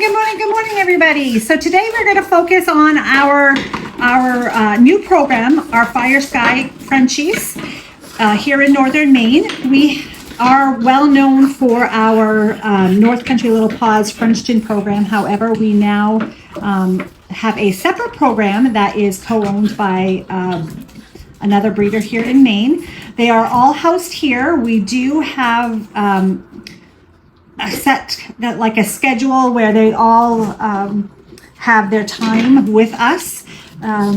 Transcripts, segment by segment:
good morning, everybody. So today we're going to focus on our new program, our Fire Sky Frenchies, here in northern Maine. We are well known for our North Country Little Pawz Frenchton program. However, we now have a separate program that is co-owned by another breeder here in Maine. They are all housed here. We do have a schedule where they all have their time with us.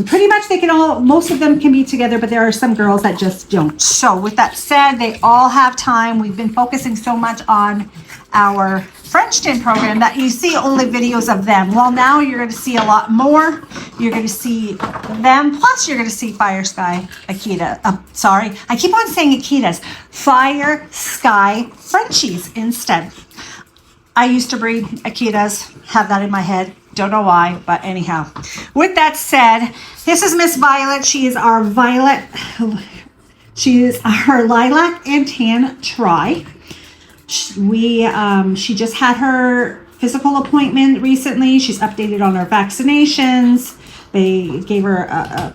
Pretty much most of them can be together, but there are some girls that just don't. So with that said, they all have time. We've been focusing so much on our Frenchton program that you see only videos of them. Well, now you're going to see a lot more. You're going to see them, plus you're going to see Fire Sky Akita. Sorry, I keep on saying Akitas. Fire Sky Frenchies instead. I used to breed Akitas, have that in my head. Don't know why, but anyhow. With that said, this is Miss Violet. She is our lilac and tan tri. She just had her physical appointment recently. She's updated on her vaccinations. They gave her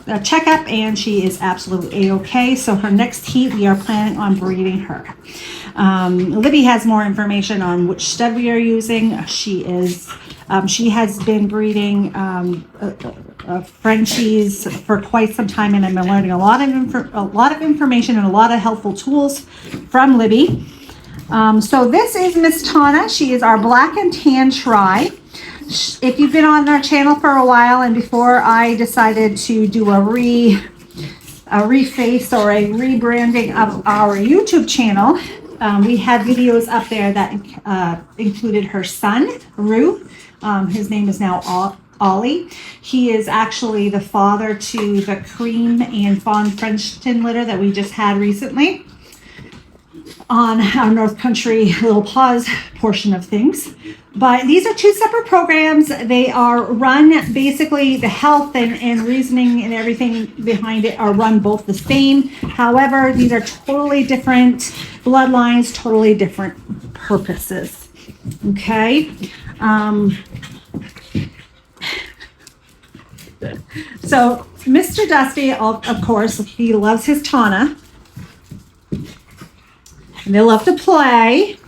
a checkup and she is absolutely a-okay. So her next heat, we are planning on breeding her. Libby has more information on which stud we are using. She has been breeding Frenchies for quite some time, and I've been learning a lot of information and a lot of helpful tools from Libby. So this is Miss Tana. She is our black and tan tri. If you've been on our channel for a while, and before I decided to do a reface or a rebranding of our YouTube channel, we had videos up there that included her son, Rue. His name is now Ollie. He is actually the father to the cream and fawn Frenchton litter that we just had recently on our North Country Little Pawz portion of things. But these are two separate programs. They are run, basically the health and reasoning and everything behind it are run both the same. However, these are totally different bloodlines, totally different purposes. Okay. So Mr. Dusty, of course, he loves his Tana. And they love to play.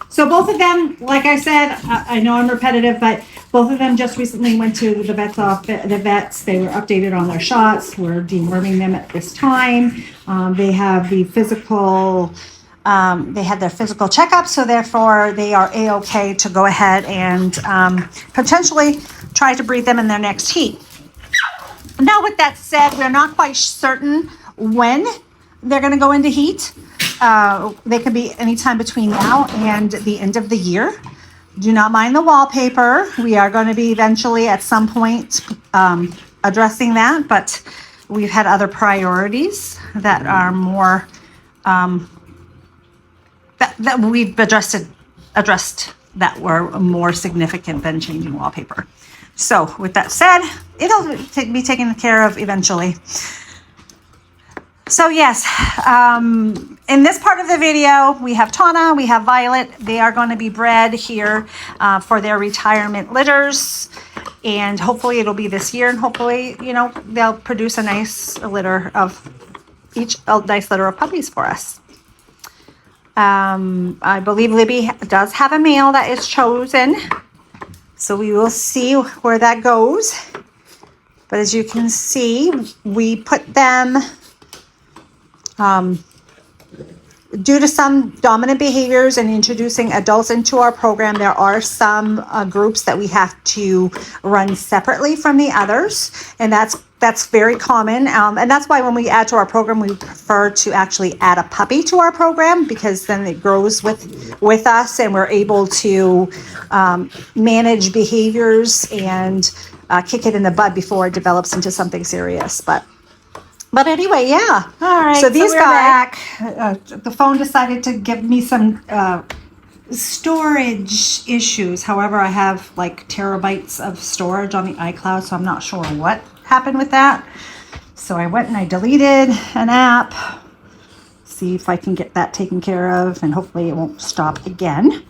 So both of them, like I said, I know I'm repetitive, but both of them just recently went to the vets. They were updated on their shots. We're deworming them at this time. They have the physical. They had their physical checkup, so therefore they are a-okay to go ahead and potentially try to breed them in their next heat. Now, with that said, we're not quite certain when they're going to go into heat. They could be anytime between now and the end of the year. Do not mind the wallpaper. We are going to be eventually at some point addressing that, but we've had other priorities that are more that we've addressed that were more significant than changing wallpaper. So with that said, it'll be taken care of eventually. So yes, in this part of the video, we have Tana, we have Violet. They are going to be bred here for their retirement litters. And hopefully it'll be this year. And hopefully, they'll produce a nice litter of puppies for us. I believe Libby does have a male that is chosen. So we will see where that goes. But as you can see, we put them... due to some dominant behaviors and introducing adults into our program, there are some groups that we have to run separately from the others, and that's very common. And that's why when we add to our program, we prefer to actually add a puppy to our program, because then it grows with us, and we're able to manage behaviors and kick it in the bud before it develops into something serious. But anyway, yeah. All right. So these guys, the phone decided to give me some storage issues. However, I have like terabytes of storage on the iCloud, so I'm not sure what happened with that. So I went and I deleted an app. See if I can get that taken care of, and hopefully it won't stop again.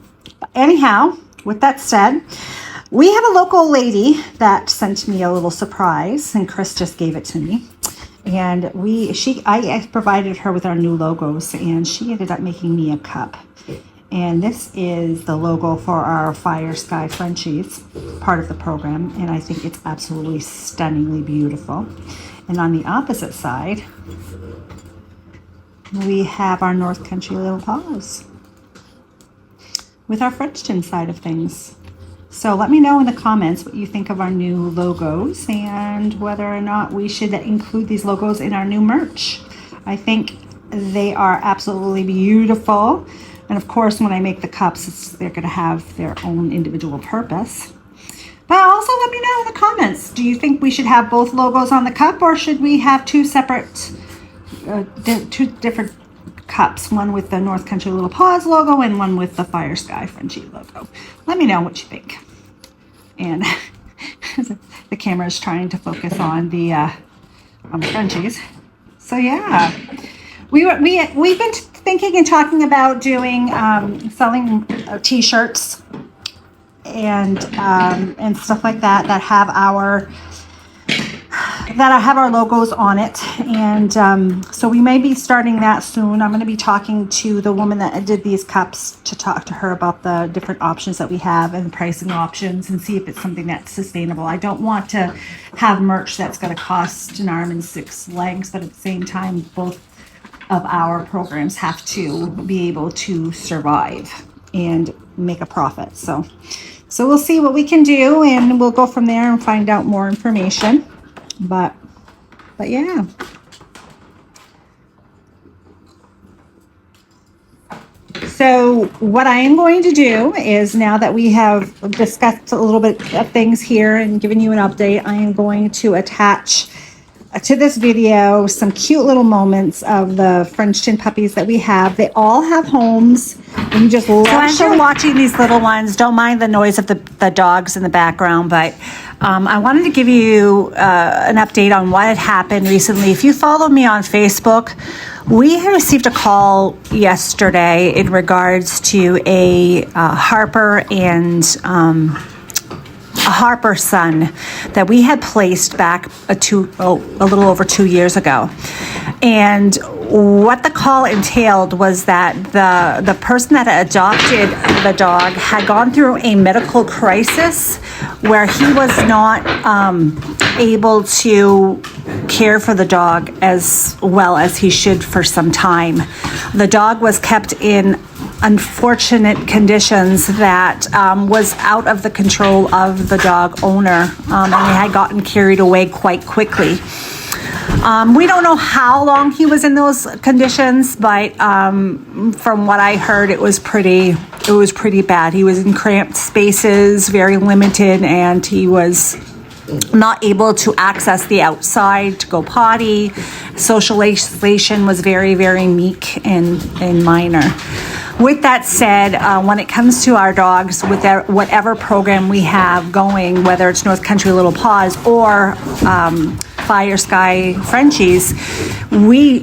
But anyhow, with that said, we have a local lady that sent me a little surprise, and Chris just gave it to me. And I provided her with our new logos, and she ended up making me a cup. And this is the logo for our Fire Sky Frenchies, part of the program, and I think it's absolutely stunningly beautiful. And on the opposite side, we have our North Country Little Pawz with our Frenchton side of things. So let me know in the comments what you think of our new logos and whether or not we should include these logos in our new merch. I think they are absolutely beautiful. And of course, when I make the cups, they're going to have their own individual purpose. But also let me know in the comments. Do you think we should have both logos on the cup, or should we have two different cups? One with the North Country Little Pawz logo and one with the Fire Sky Frenchie logo. Let me know what you think. And the camera is trying to focus on the Frenchies. So yeah, we've been thinking and talking about doing selling t-shirts and stuff like that have our logos on it, and so we may be starting that soon. I'm going to be talking to the woman that did these cups to talk to her about the different options that we have and pricing options, and see if it's something that's sustainable. I don't want to have merch that's going to cost an arm and 6 legs, but at the same time, both of our programs have to be able to survive and make a profit. So we'll see what we can do, and we'll go from there and find out more information. But yeah. So what I am going to do is, now that we have discussed a little bit of things here and given you an update, I am going to attach to this video some cute little moments of the Frenchton puppies that we have. They all have homes, and you just love. So as you're watching these little ones, don't mind the noise of the dogs in the background, but I wanted to give you an update on what had happened recently. If you follow me on Facebook, we received a call yesterday in regards to a Harper and a Harper son that we had placed back a little over 2 years ago. And what the call entailed was that the person that had adopted the dog had gone through a medical crisis where he was not able to care for the dog as well as he should for some time. The dog was kept in unfortunate conditions that was out of the control of the dog owner, and he had gotten carried away quite quickly. We don't know how long he was in those conditions, but from what I heard, it was pretty bad. He was in cramped spaces, very limited, and he was not able to access the outside to go potty. Socialization was very, very meek and minor. With that said, when it comes to our dogs, with whatever program we have going, whether it's North Country Little Pawz or Fire Sky Frenchies, we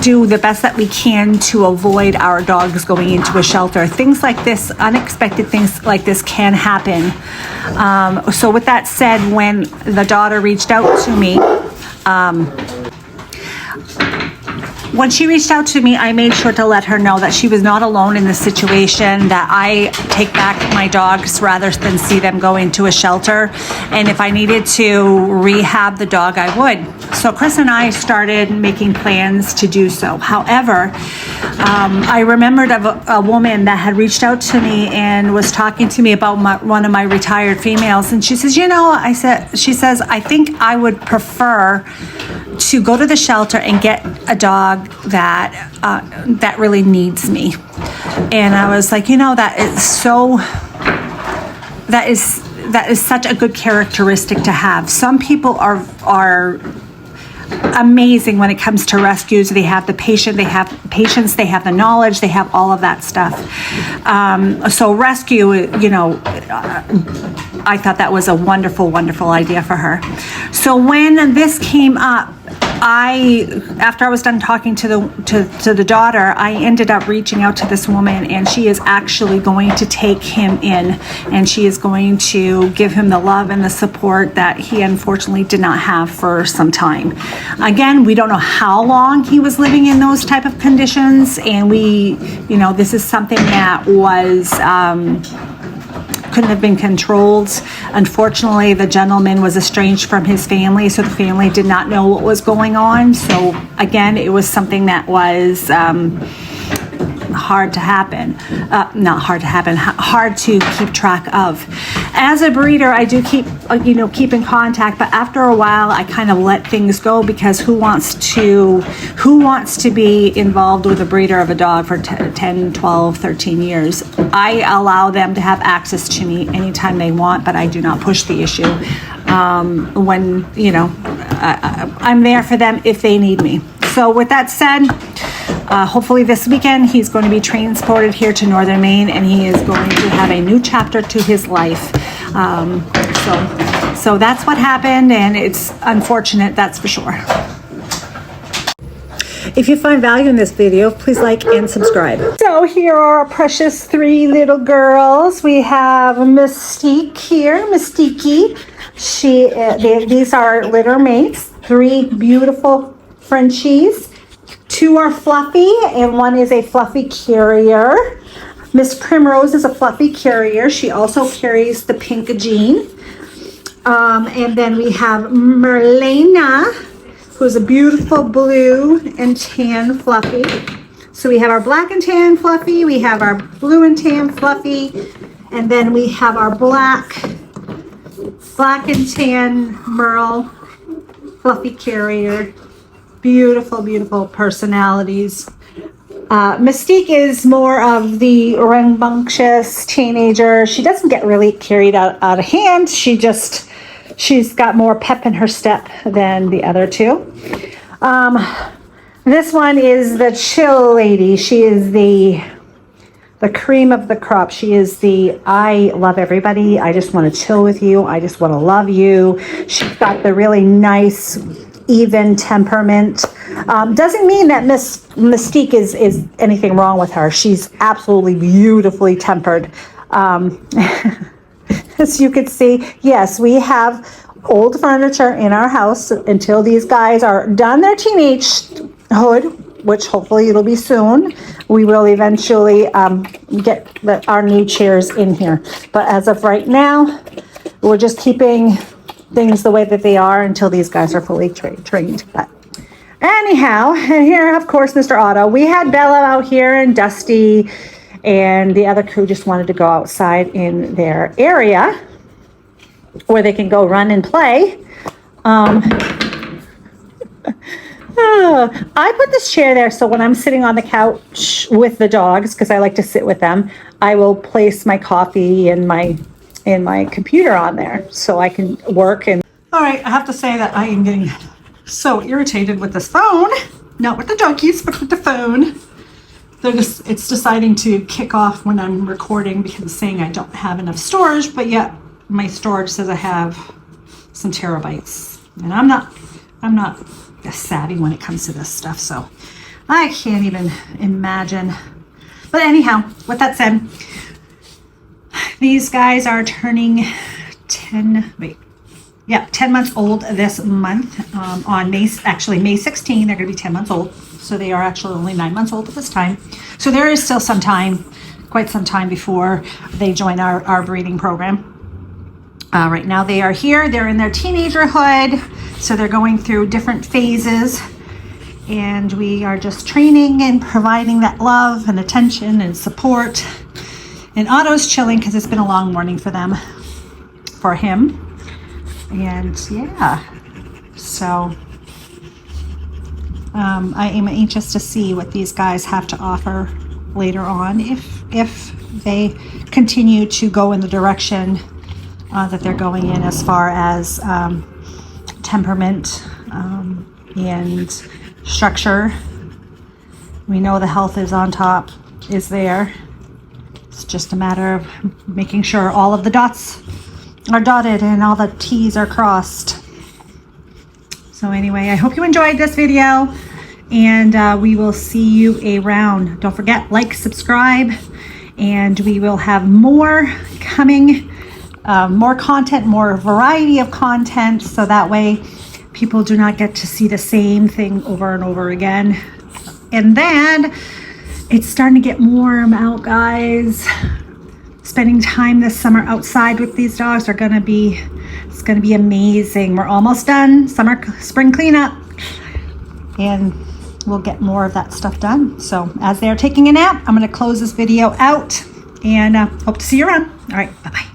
do the best that we can to avoid our dogs going into a shelter. Things like this, unexpected things like this can happen. So with that said, when the daughter reached out to me, when she reached out to me, I made sure to let her know that she was not alone in this situation, that I take back my dogs rather than see them go into a shelter. And if I needed to rehab the dog, I would. So Chris and I started making plans to do so. However, I remembered of a woman that had reached out to me and was talking to me about one of my retired females. And she says, she says, I think I would prefer to go to the shelter and get a dog that really needs me. And I was like, that is such a good characteristic to have. Some people are amazing when it comes to rescues. They have the patience, they have the knowledge, they have all of that stuff. So rescue, I thought that was a wonderful, wonderful idea for her. So when this came up, after I was done talking to the daughter, I ended up reaching out to this woman, and she is actually going to take him in, and she is going to give him the love and the support that he unfortunately did not have for some time. Again, we don't know how long he was living in those type of conditions, and this is something that was couldn't have been controlled. Unfortunately, the gentleman was estranged from his family, so the family did not know what was going on. So again, it was something that was hard to happen. Hard to keep track of. As a breeder, I do keep in contact, but after a while I kind of let things go, because who wants to be involved with a breeder of a dog for 10, 12, 13 years? I allow them to have access to me anytime they want, but I do not push the issue. I'm there for them if they need me. So with that said, hopefully this weekend he's going to be transported here to Northern Maine, and he is going to have a new chapter to his life. So that's what happened, and it's unfortunate, that's for sure. If you find value in this video, please like and subscribe. So here are our precious 3 little girls. We have Mystique here, Mystique. These are litter mates, 3 beautiful Frenchies. 2 are fluffy, and 1 is a fluffy carrier. Miss Primrose is a fluffy carrier. She also carries the pink gene. And then we have Merlina, who's a beautiful blue and tan fluffy. So we have our black and tan fluffy, we have our blue and tan fluffy, and then we have our black and tan Merle fluffy carrier. Beautiful, beautiful personalities. Mystique is more of the rambunctious teenager. She doesn't get really carried out of hand. She's got more pep in her step than the other 2. This one is the chill lady. She is the cream of the crop. She is I love everybody. I just want to chill with you. I just want to love you. She's got the really nice, even temperament. Doesn't mean that Miss Mystique is anything wrong with her. She's absolutely beautifully tempered. As you can see, yes, we have old furniture in our house until these guys are done their teenagehood, which hopefully it'll be soon. We will eventually get our new chairs in here. But as of right now, we're just keeping things the way that they are until these guys are fully trained. But anyhow, and here, of course, Mr. Otto. We had Bella out here and Dusty, and the other crew just wanted to go outside in their area where they can go run and play. I put this chair there so when I'm sitting on the couch with the dogs, because I like to sit with them, I will place my coffee and my computer on there so I can work. And all right, I have to say that I am getting so irritated with this phone, not with the donkeys, but with the phone. It's deciding to kick off when I'm recording because it's saying I don't have enough storage, but yet my storage says I have some terabytes, and I'm not savvy when it comes to this stuff, so I can't even imagine. But anyhow, with that said, these guys are turning 10 months old this month. On May 16, they're going to be 10 months old. So they are actually only 9 months old at this time. So there is still some time, quite some time before they join our breeding program. Right now they are here. They're in their teenagerhood. So they're going through different phases. And we are just training and providing that love and attention and support. And Otto's chilling because it's been a long morning for him. And yeah, so I am anxious to see what these guys have to offer later on if they continue to go in the direction that they're going in as far as temperament and structure. We know the health is on top, is there. It's just a matter of making sure all of the dots are dotted and all the T's are crossed. So anyway, I hope you enjoyed this video, and we will see you around. Don't forget, like, subscribe, and we will have more coming, more content, more variety of content, so that way people do not get to see the same thing over and over again. And then it's starting to get warm out, guys. Spending time this summer outside with these dogs it's gonna be amazing. We're almost done spring cleanup, and we'll get more of that stuff done. So as they're taking a nap, I'm gonna close this video out, and hope to see you around. All right, bye-bye.